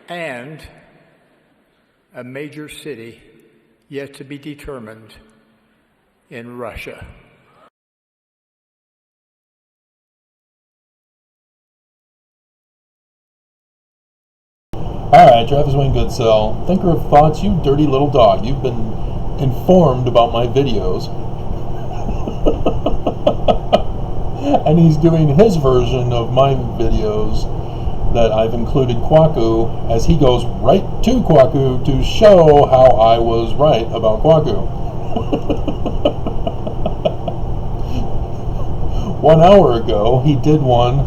and a major city yet to be determined in Russia. Alright, Travis Wayne Goodsell, thinker of thoughts, you dirty little dog. You've been informed about my videos. And he's doing his version of my videos that I've included Kwaku, as he goes right to Kwaku to show how I was right about Kwaku. 1 hour ago, he did one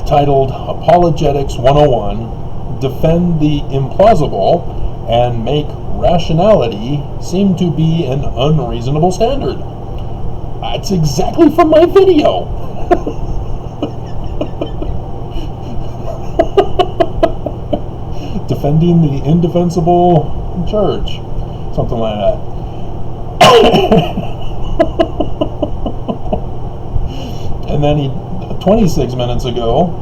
titled Apologetics 101, Defend the Implausible and Make Rationality Seem to be an Unreasonable Standard. That's exactly from my video. Defending the indefensible church. Something like that. And then 26 minutes ago,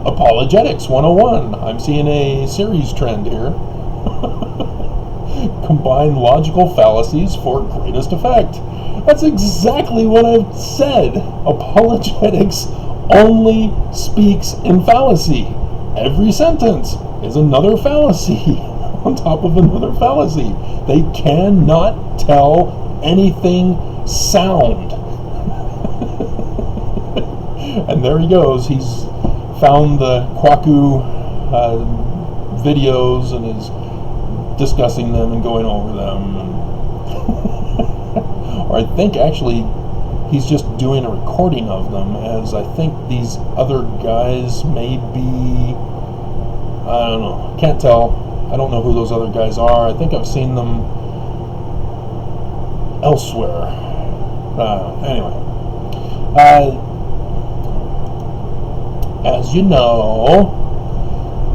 Apologetics 101. I'm seeing a series trend here. Combine logical fallacies for greatest effect. That's exactly what I've said. Apologetics only speaks in fallacy. Every sentence is another fallacy on top of another fallacy. They cannot tell anything sound. And there he goes. He's found the Kwaku videos and is discussing them and going over them. Or I think actually he's just doing a recording of them, as I think these other guys may be, I don't know, can't tell. I don't know who those other guys are. I think I've seen them elsewhere. Anyway. As you know,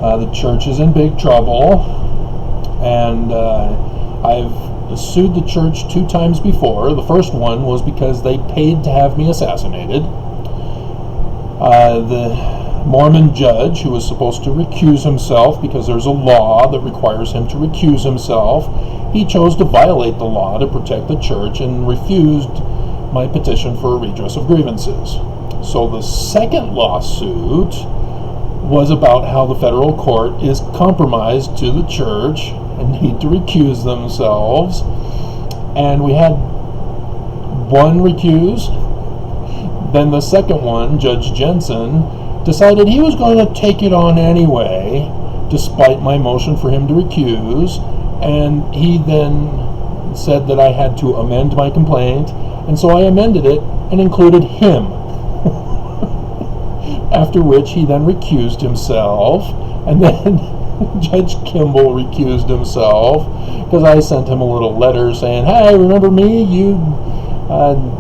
the church is in big trouble, and I've sued the church 2 times before. The first one was because they paid to have me assassinated. The Mormon judge, who was supposed to recuse himself because there's a law that requires him to recuse himself, he chose to violate the law to protect the church and refused my petition for a redress of grievances. So the second lawsuit was about how the federal court is compromised to the church and need to recuse themselves. And we had one recuse. Then the second one, Judge Jensen, decided he was going to take it on anyway, despite my motion for him to recuse. And he then said that I had to amend my complaint. And so I amended it and included him. After which he then recused himself, and then Judge Kimball recused himself because I sent him a little letter saying, "Hey, remember me? You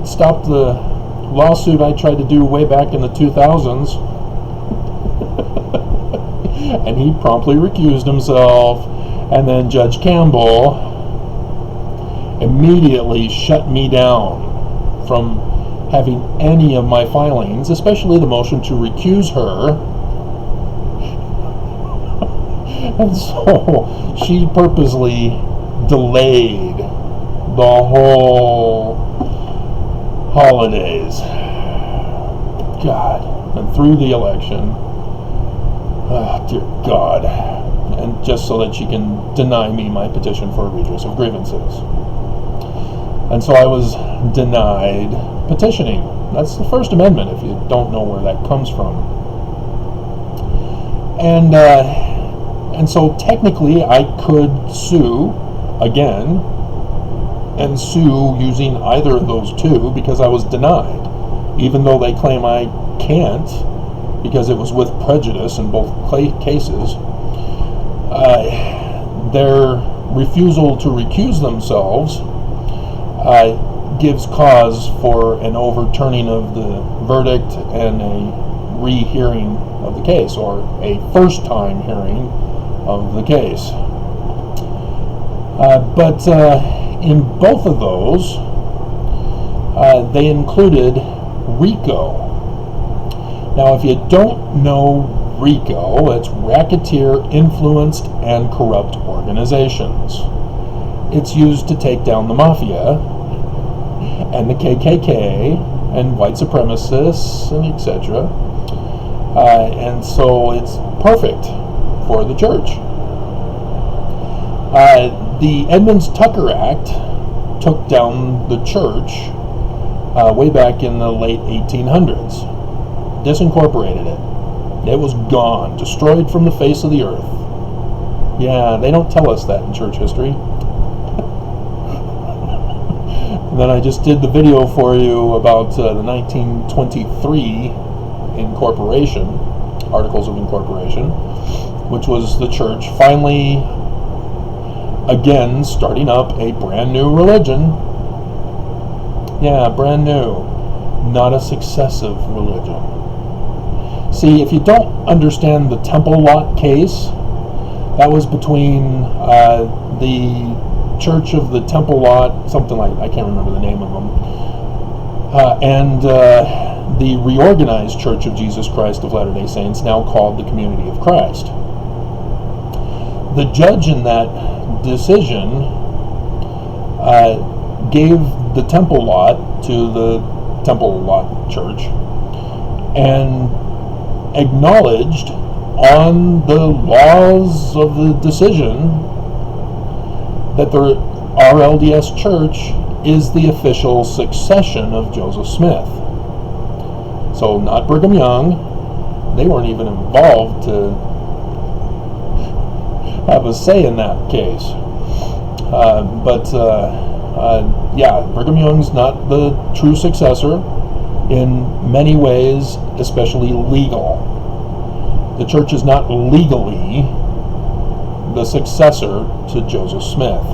stopped the lawsuit I tried to do way back in the 2000s." And he promptly recused himself, and then Judge Campbell immediately shut me down from having any of my filings, especially the motion to recuse her. And so she purposely delayed the whole holidays. God. And through the election. Oh, dear God. And just so that she can deny me my petition for a redress of grievances. And so I was denied petitioning. That's the First Amendment, if you don't know where that comes from. And so technically I could sue again, and sue using either of those two because I was denied, even though they claim I can't because it was with prejudice in both cases. Their refusal to recuse themselves gives cause for an overturning of the verdict and a rehearing of the case, or a first-time hearing of the case. But in both of those, they included RICO. Now, if you don't know RICO. It's Racketeer Influenced and Corrupt Organizations. It's used to take down the mafia and the KKK and white supremacists and etc. And so it's perfect for the church. The Edmunds-Tucker Act took down the church way back in the late 1800s. Disincorporated it. It was gone, destroyed from the face of the earth. Yeah, they don't tell us that in church history. And then I just did the video for you about the 1923 incorporation, Articles of Incorporation, which was the church finally, again, starting up a brand new religion. Yeah, brand new, not a successive religion. See, if you don't understand the Temple Lot case, that was between the Church of the Temple Lot, something like, I can't remember the name of them, and the reorganized Church of Jesus Christ of Latter-day Saints, now called the Community of Christ. The judge in that decision gave the Temple Lot to the Temple Lot Church and acknowledged on the laws of the decision that the RLDS Church is the official succession of Joseph Smith. So not Brigham Young. They weren't even involved to have a say in that case. Yeah, Brigham Young's not the true successor in many ways, especially legal. The church is not legally the successor to Joseph Smith.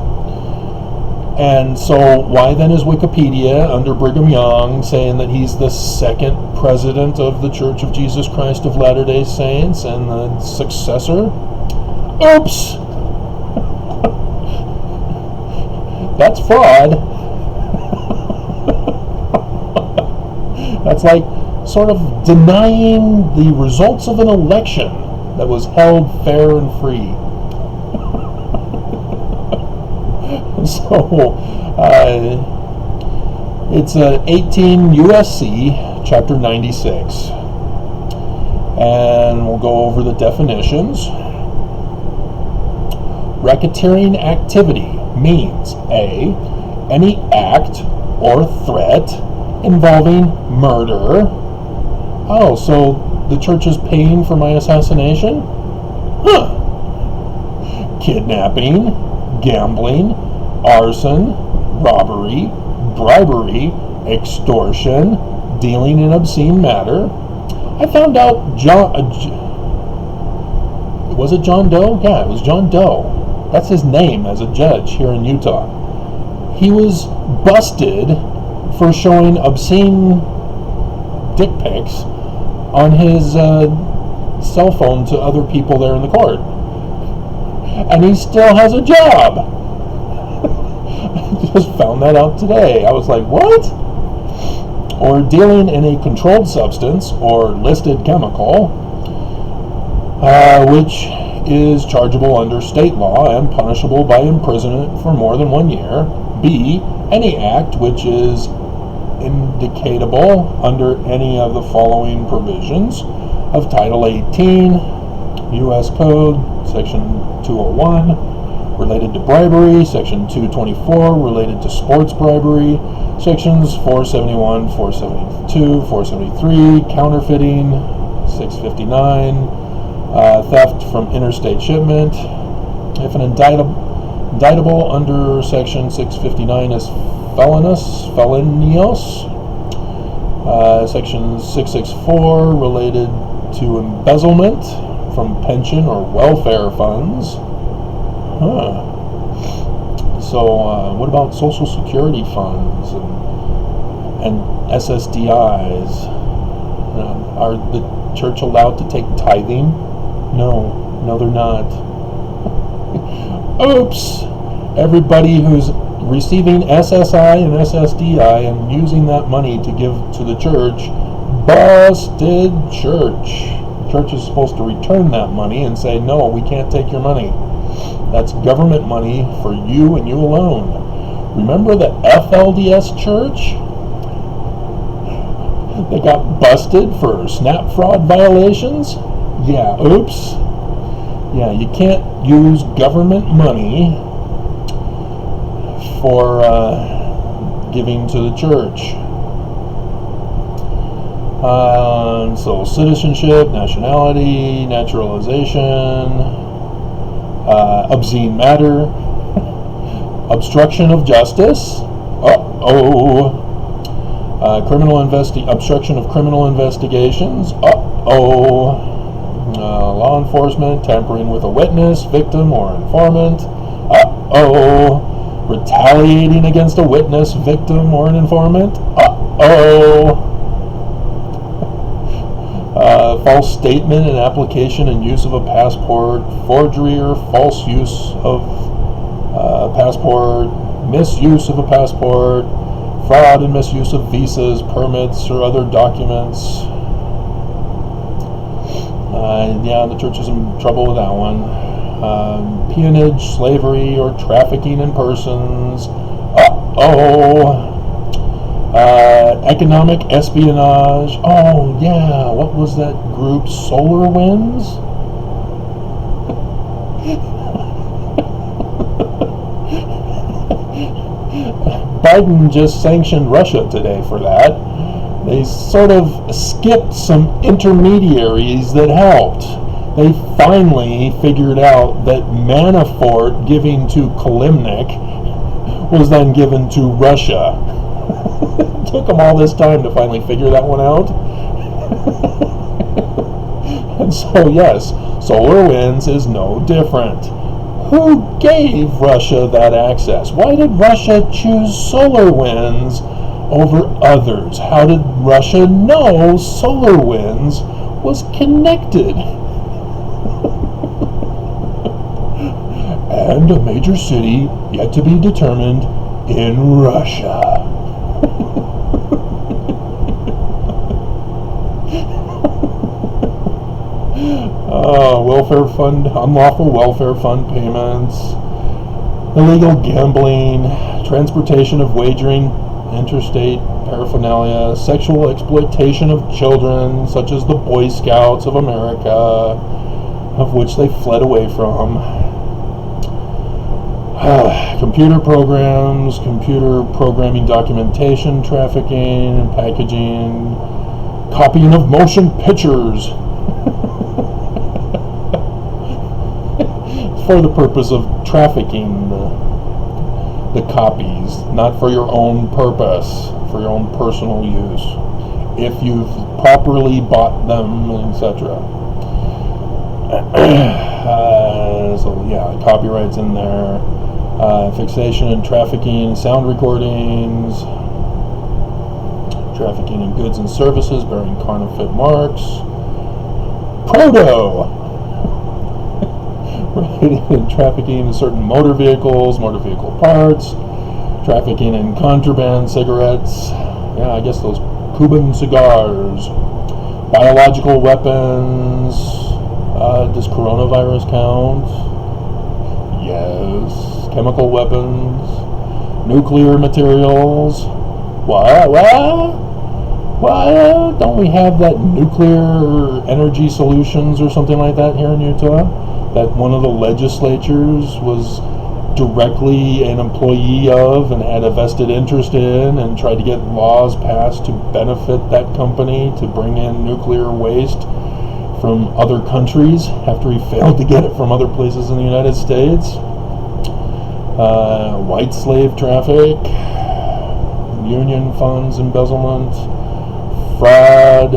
And so why then is Wikipedia under Brigham Young saying that he's the second president of the Church of Jesus Christ of Latter-day Saints and the successor? Oops! That's fraud. That's like sort of denying the results of an election that was held fair and free. So, it's 18 USC, chapter 96. And we'll go over the definitions. Racketeering activity means A, any act or threat involving murder. Oh, so the church is paying for my assassination? Huh. Kidnapping, gambling, arson, robbery, bribery, extortion, dealing in obscene matter. I found out was it John Doe? Yeah, it was John Doe. That's his name as a judge here in Utah. He was busted for showing obscene dick pics on his cell phone to other people there in the court. And he still has a job. I just found that out today. I was like, what? Or dealing in a controlled substance or listed chemical, which is chargeable under state law and punishable by imprisonment for more than 1 year. B, any act which is indicatable under any of the following provisions of Title 18, U.S. Code, Section 201, related to bribery, Section 224, related to sports bribery, Sections 471, 472, 473, counterfeiting, 659, theft from interstate shipment. If an indictable under Section 659 is felonious, Section 664 related to embezzlement from pension or welfare funds. So what about Social Security funds and SSDIs? Are the church allowed to take tithing? No, they're not. Oops! Everybody who's receiving SSI and SSDI and using that money to give to the church, busted church. church is supposed to return that money and say, no, we can't take your money. That's government money for you and you alone. Remember the FLDS Church? They got busted for SNAP fraud violations? Yeah, oops. Yeah, you can't use government money for giving to the church. So citizenship, nationality, naturalization, obscene matter, obstruction of justice, obstruction of criminal investigations, law enforcement, tampering with a witness, victim, or informant, retaliating against a witness, victim, or an informant, false statement and application and use of a passport, forgery or false use of passport, misuse of a passport, fraud and misuse of visas, permits, or other documents. The church is in trouble with that one. Peonage, slavery, or trafficking in persons. Economic espionage. Oh, yeah, what was that group? Solar Winds? Biden just sanctioned Russia today for that. They sort of skipped some intermediaries that helped. They finally figured out that Manafort giving to Kalimnik was then given to Russia. It took them all this time to finally figure that one out. And so, yes, Solar Winds is no different. Who gave Russia that access? Why did Russia choose Solar Winds over others? How did Russia know Solar Winds was connected? And a major city yet to be determined in Russia. Welfare fund, unlawful welfare fund payments, illegal gambling, transportation of wagering, interstate paraphernalia, sexual exploitation of children, such as the Boy Scouts of America, of which they fled away from. Computer programs, computer programming documentation, trafficking and packaging, copying of motion pictures for the purpose of trafficking the copies, not for your own purpose, for your own personal use, if you've properly bought them, etc. So yeah, copyrights in there. Fixation and trafficking, sound recordings, trafficking in goods and services bearing counterfeit marks, trafficking in certain motor vehicles, motor vehicle parts, trafficking in contraband cigarettes, I guess those Cuban cigars, biological weapons, does coronavirus count? Yes. Chemical weapons, nuclear materials. What? Don't we have that nuclear energy solutions or something like that here in Utah? That one of the legislatures was directly an employee of and had a vested interest in and tried to get laws passed to benefit that company to bring in nuclear waste from other countries after he failed to get it from other places in the United States. White slave traffic, union funds embezzlement, fraud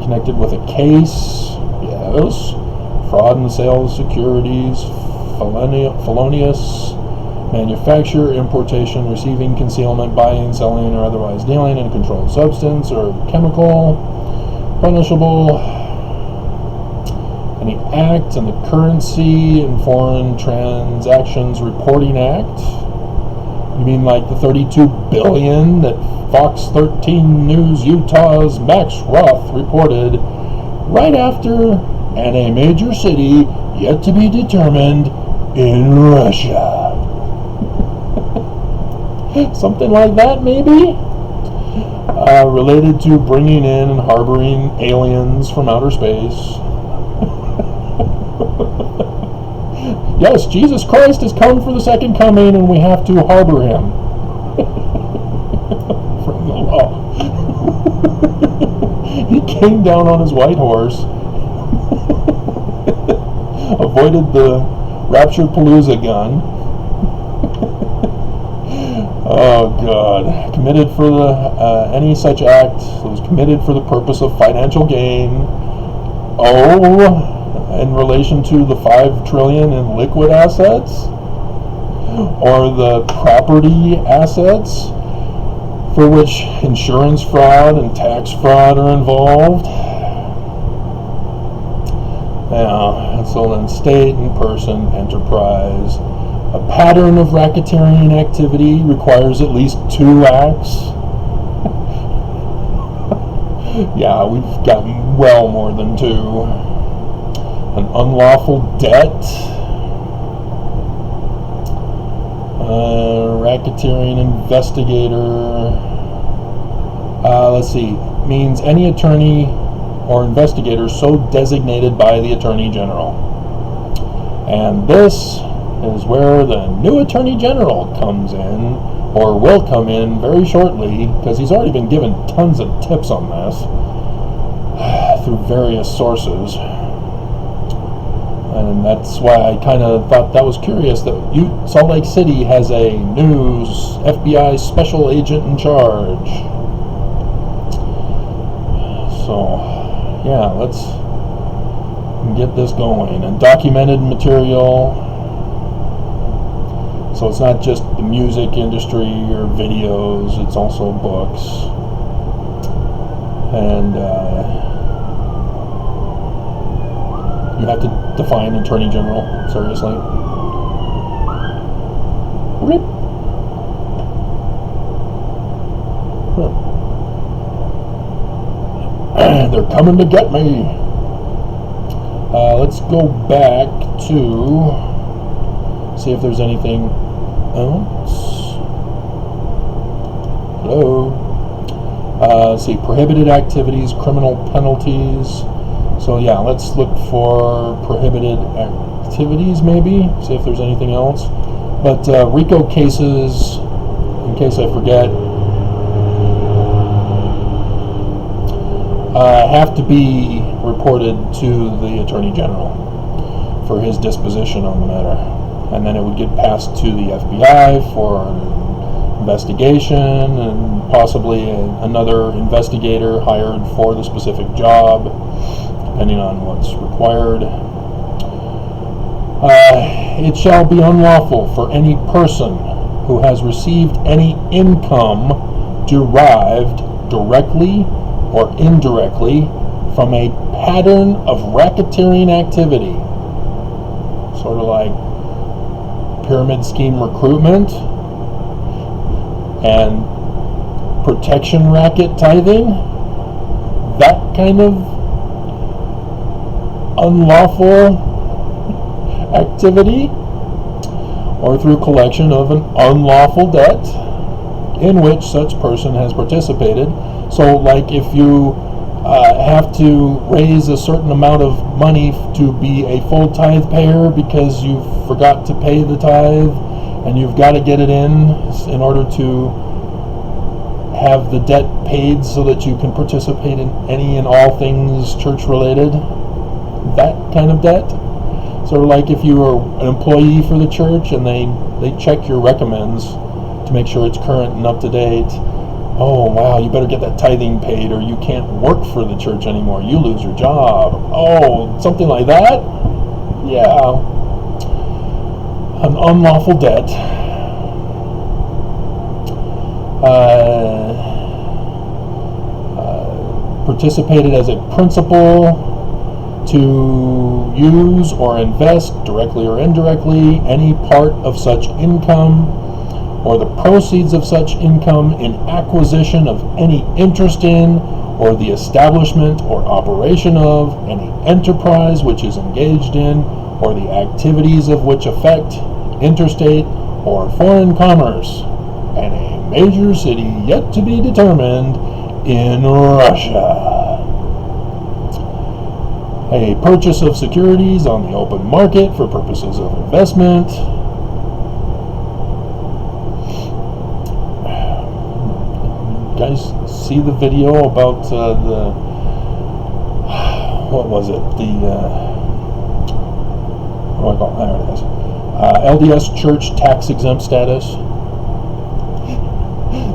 connected with a case, yes, fraud in the sale of securities, felonious manufacture, importation, receiving, concealment, buying, selling, or otherwise dealing in a controlled substance or chemical, punishable. Any act in the Currency and Foreign Transactions Reporting Act. You mean like the $32 billion that Fox 13 News Utah's Max Roth reported right after, and a major city yet to be determined in Russia. Something like that, maybe? Related to bringing in and harboring aliens from outer space. Yes, Jesus Christ has come for the second coming, and we have to harbor him from the law. He came down on his white horse, avoided the raptured Palooza gun. Oh God! Committed for the any such act was committed for the purpose of financial gain. Oh. In relation to the $5 trillion in liquid assets or the property assets for which insurance fraud and tax fraud are involved. Yeah, so then state and person enterprise. A pattern of racketeering activity requires at least 2 acts. Yeah, we've gotten well more than 2. An unlawful debt, racketeering investigator, let's see, means any attorney or investigator so designated by the Attorney General. And this is where the new Attorney General comes in, or will come in very shortly, because he's already been given tons of tips on this through various sources. And that's why I kind of thought that was curious that Salt Lake City has a new FBI special agent in charge. So, yeah, let's get this going. And documented material. So it's not just the music industry or videos, it's also books. And you have to define Attorney General, seriously. Rip. They're coming to get me. Let's go back to see if there's anything else. Hello. Let's see, prohibited activities, criminal penalties. So yeah, let's look for prohibited activities maybe, see if there's anything else. But RICO cases, in case I forget, have to be reported to the Attorney General for his disposition on the matter. And then it would get passed to the FBI for an investigation and possibly another investigator hired for the specific job, depending on what's required. It shall be unlawful for any person who has received any income derived directly or indirectly from a pattern of racketeering activity, sort of like pyramid scheme recruitment and protection racket tithing, that kind of unlawful activity, or through collection of an unlawful debt in which such person has participated. So like if you have to raise a certain amount of money to be a full tithe payer because you forgot to pay the tithe and you've got to get it in order to have the debt paid so that you can participate in any and all things church related, that kind of debt. Sort of like if you are an employee for the church and they check your recommends to make sure it's current and up to date. Oh wow, you better get that tithing paid or you can't work for the church anymore. You lose your job. Oh, something like that? Yeah. An unlawful debt. Participated as a principal to use or invest directly or indirectly any part of such income or the proceeds of such income in acquisition of any interest in or the establishment or operation of any enterprise which is engaged in, or the activities of which affect interstate or foreign commerce in a major city yet to be determined in Russia. A purchase of securities on the open market for purposes of investment. You guys see the video about what was it? What do I call it? There it is. LDS Church tax exempt status.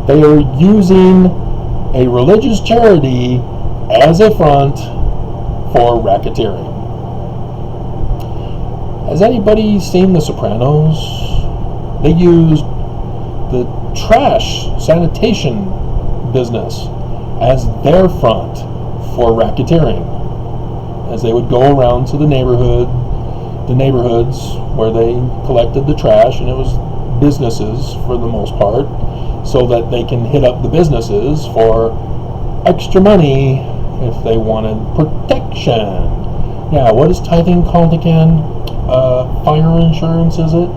They are using a religious charity as a front for racketeering. Has anybody seen The Sopranos? They used the trash sanitation business as their front for racketeering, as they would go around to the neighborhoods where they collected the trash, and it was businesses for the most part, so that they can hit up the businesses for extra money if they wanted protection. Yeah, what is tithing called again? Fire insurance, is it?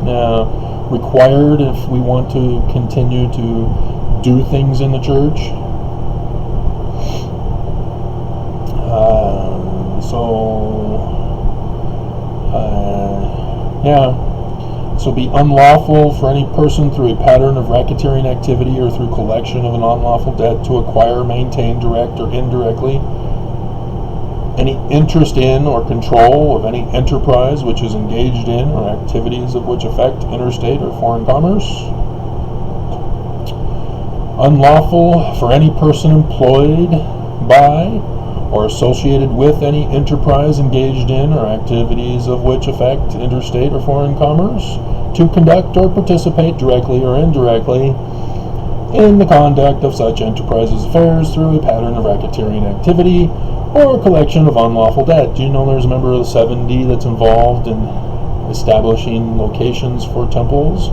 Yeah, required if we want to continue to do things in the church. So be unlawful for any person through a pattern of racketeering activity or through collection of an unlawful debt to acquire, maintain, direct, or indirectly any interest in or control of any enterprise which is engaged in or activities of which affect interstate or foreign commerce. Unlawful for any person employed by or associated with any enterprise engaged in or activities of which affect interstate or foreign commerce to conduct or participate directly or indirectly in the conduct of such enterprises' affairs through a pattern of racketeering activity or collection of unlawful debt. Do you know there's a member of the 70 that's involved in establishing locations for temples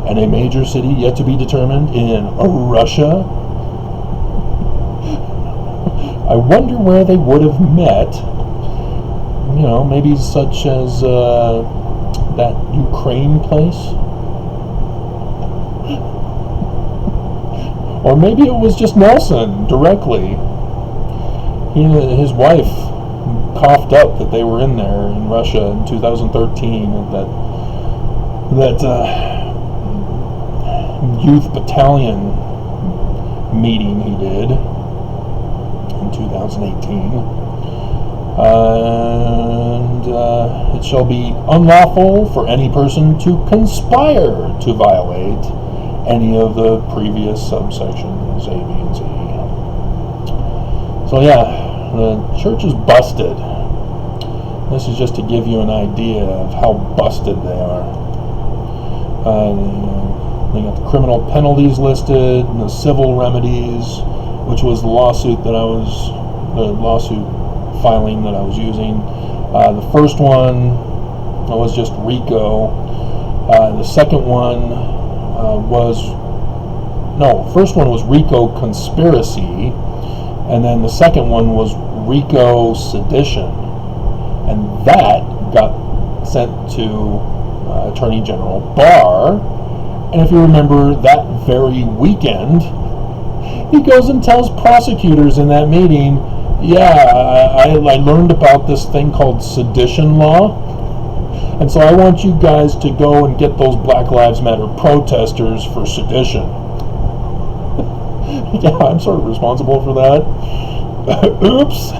in a major city yet to be determined in Russia? I wonder where they would have met. You know, maybe such as that Ukraine place. Or maybe it was just Nelson directly. His wife coughed up that they were in there in Russia in 2013 at that youth battalion meeting he did in 2018. And it shall be unlawful for any person to conspire to violate any of the previous subsections A, B, and C. So yeah, the church is busted. This is just to give you an idea of how busted they are. They got the criminal penalties listed, and the civil remedies, which was the lawsuit filing that I was using. The first one was just RICO. The second one first one was RICO conspiracy, and then the second one was RICO sedition, and that got sent to Attorney General Barr. And if you remember, that very weekend, he goes and tells prosecutors in that meeting, yeah, I learned about this thing called sedition law, and so I want you guys to go and get those Black Lives Matter protesters for sedition. Yeah, I'm sort of responsible for that. Oops.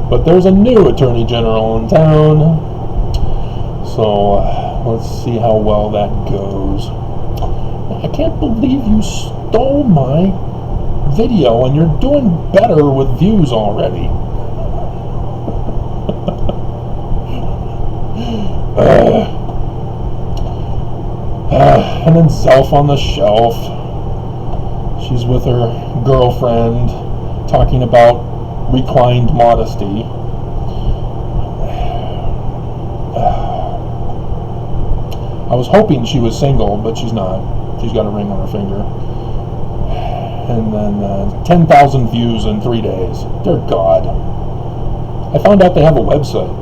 But there's a new Attorney General in town, so let's see how well that goes. I can't believe you stole my video and you're doing better with views already. And then Self on the Shelf. She's with her girlfriend talking about reclined modesty. I was hoping she was single, but she's not. She's got a ring on her finger. And then 10,000 views in 3 days. Dear God. I found out they have a website.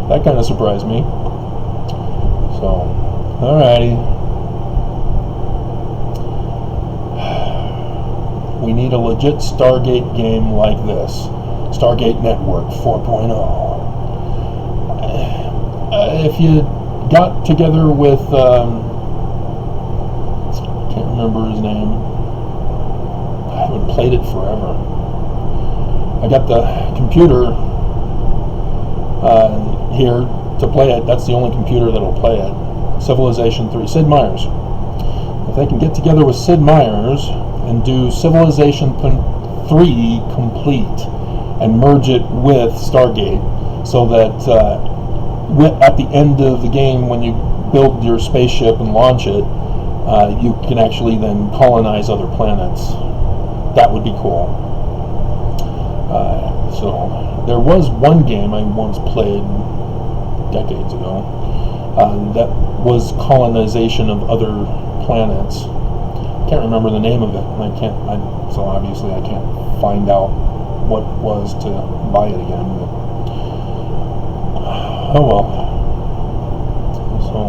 That kind of surprised me. So, alrighty. We need a legit Stargate game like this. Stargate Network 4.0. If you got together with, can't remember his name. I haven't played it forever. I got the computer here to play it. That's the only computer that'll play it. Civilization 3. Sid Meier's. If they can get together with Sid Meier's and do Civilization 3 complete and merge it with Stargate, so that at the end of the game, when you build your spaceship and launch it, you can actually then colonize other planets. That would be cool. So there was one game I once played decades ago that was colonization of other planets. Can't remember the name of it, and so obviously I can't find out what it was to buy it again. But, oh well. So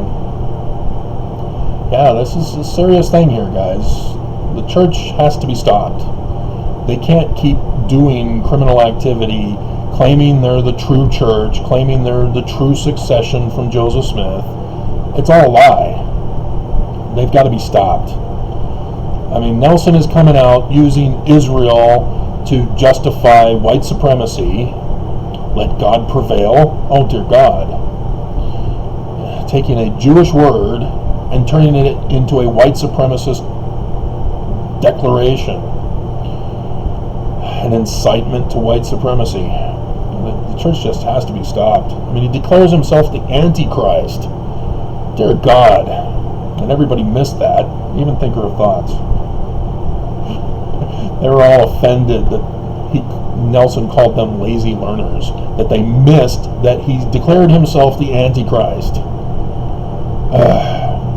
yeah, this is a serious thing here, guys. The church has to be stopped. They can't keep doing criminal activity, claiming they're the true church, claiming they're the true succession from Joseph Smith. It's all a lie. They've got to be stopped. I mean, Nelson is coming out using Israel to justify white supremacy. Let God prevail. Oh, dear God. Taking a Jewish word and turning it into a white supremacist declaration. An incitement to white supremacy. The church just has to be stopped. I mean, he declares himself the Antichrist. Dear God. And everybody missed that. Even Thinker of Thoughts. They were all offended that Nelson called them lazy learners. That they missed that he declared himself the Antichrist.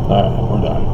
Alright, we're done.